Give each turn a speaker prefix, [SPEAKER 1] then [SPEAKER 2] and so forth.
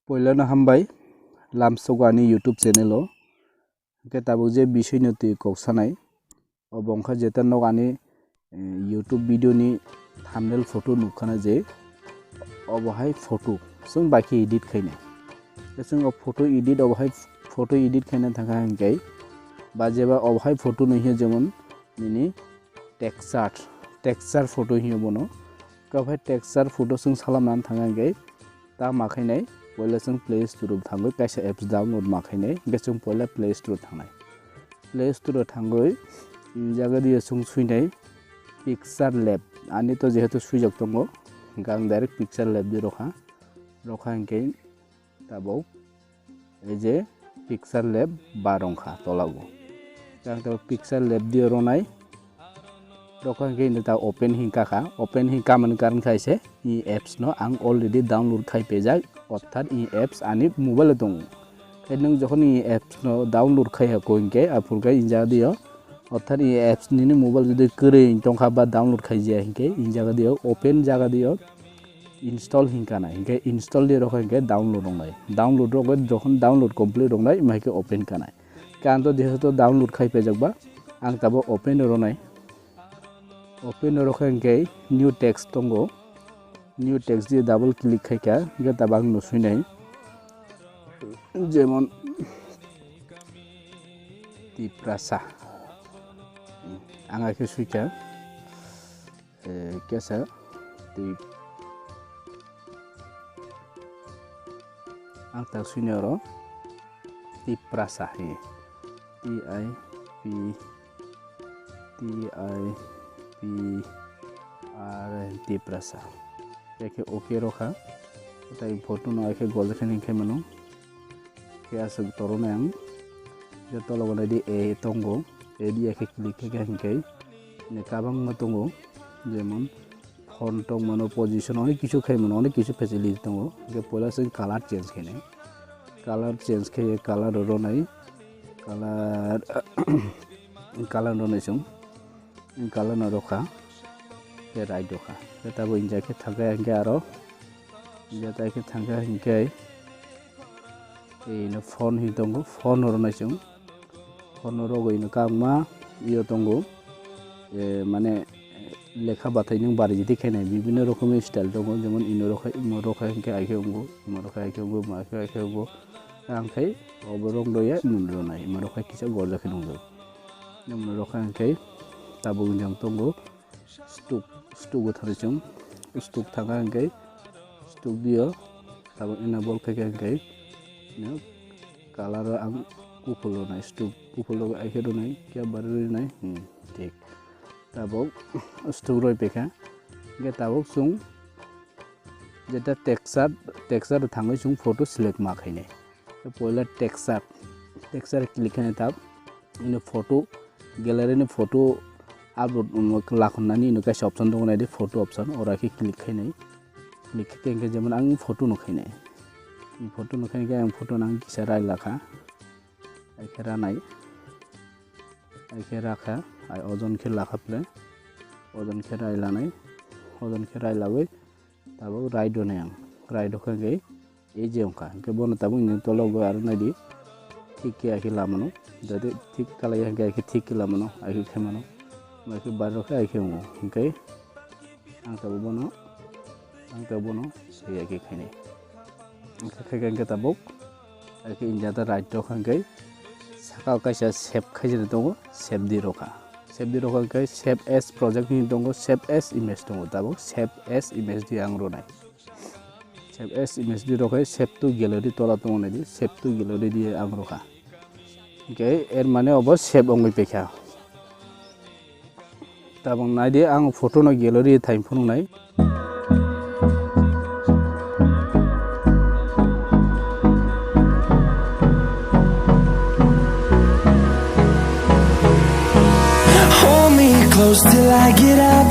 [SPEAKER 1] Poilana hambai lamsogani YouTube channel o ke tabu je bishoy noti koksanai obongkha jeta nogani YouTube video ni thumbnail photo nukhana je obohai photo sung baki edit khaina sung photo edit khaina thanga hankai ba jeba obohai photo nahi jemon nini texture photo hi bono ka bhai texture photo sung salamnan thanga hankai ta makhainai poila sung Play Store thangoi kaisa apps download makhainai ge sung poila Play Store thangoi jaga dia sung suinai picture lab ani to jehetu suijak tongo gang direct picture lab di rokha hangke tabo ei je picture lab barongkha tolago gang to picture lab di ronai rokha hangke ta open hingka man karon khaise e apps no ang already download khai pejak অর্থাৎ এই apps আনি মোবাইলে দং এনং যখন এই apps no download খাইয়া কইনকে আফুরকা ইনজা দিও অর্থাৎ এই অ্যাপস নিনি মোবাইল যদি করে টংখা বা ডাউনলোড খাই যায় হিনকে ইন জায়গা দিও ওপেন জায়গা দিও ইনস্টল হিনকা না হিনকে ইনস্টল দিয়ে রকম হিনকে ডাউনলোড রংলাই ডাউনলোড রকম যখন ডাউনলোড কমপ্লিট রংলাই মাইকে ওপেন কানাই কারণ তো যেহেতু ডাউনলোড খাই পেজাকবা আং তাবো ওপেন রনাই ওপেন রকম হিনকে নিউ টেক্সট দঙ্গো new text দিয়ে double click খাইকা গে তাবাং নসুইনাই যেমন tiprasa angake suika kesa ang ta suinero tiprasa hi tiprasa একে ওকে রখা তাই ফটো ন একে গলখানি খে মানো কে আছে তরনে আং যে তলগনে দি এ তঙ্গো এ দি একে ক্লিক কে হানকাই নে কাবাং মতঙ্গো যেমন ফন্ট টং মানো পজিশন অনেক কিছু খাই মানো অনেক কিছু ফ্যাসিলিটি তঙ্গো যে পয়লা সে কালার চেঞ্জ খেনে কালার রনাই কালার রনাইছং কালার ন রখা ke right doka eta bo inja ke thanga hanke aro inja ta ke thanga hanke ino phone hi tongo phone ro naisung phone ro go ino kangma iyo tongo mane lekha bathai nung bari jiti khenai bibinno rokomer style tongo jemon ino rokha hanke aike ungo ma aike ungo angkai oborong doya nun ro nai ma rokha kisa gorja khenungjo nemno rokha hanke tabu jang tongo stuk utharisung stuk thanga hankai stuk dio tabo enable khai hankai no color ang kupulo nai stuk kupulo akhero nai kya barri nai ঠিক tabo stuk roi pekha ge tabo sung jeta texture thangai sung photo select ma khaine poila texture click khane tab ino photo gallery ni photo upload lakhonani no kaisa option dong nai di photo option ora ki click khainai click khenge jemon ang photo no khainai i photo no khainai ang photo nang kisa rai lakha ai khera kha ai ojon khe lakha ple ojon khe rai lanai ojon khe rai lagoi tabo rai do nai ang rai do khage ei je onka ke bon tabo ni tolo go ar nai di ঠিক ke akhi lamano jodi ঠিক kalai hange akhi ঠিক ke lamano akhi khemano maki baro ka ai khemu okay ang tabono sei ake khaine khagen ke tabok ake injata right to khangai saka kaisa save khaijere tongo save di rokha kai save as project ni tongo save as image tongo tabok save as image di ang ronai save as image di rokai save to gallery tola tongo nai di save to gallery di ang rokha okay er mane obo save ongoi pekha tabang nai de ang photo no gallery thaim phonu nai
[SPEAKER 2] Hold me close till I get up.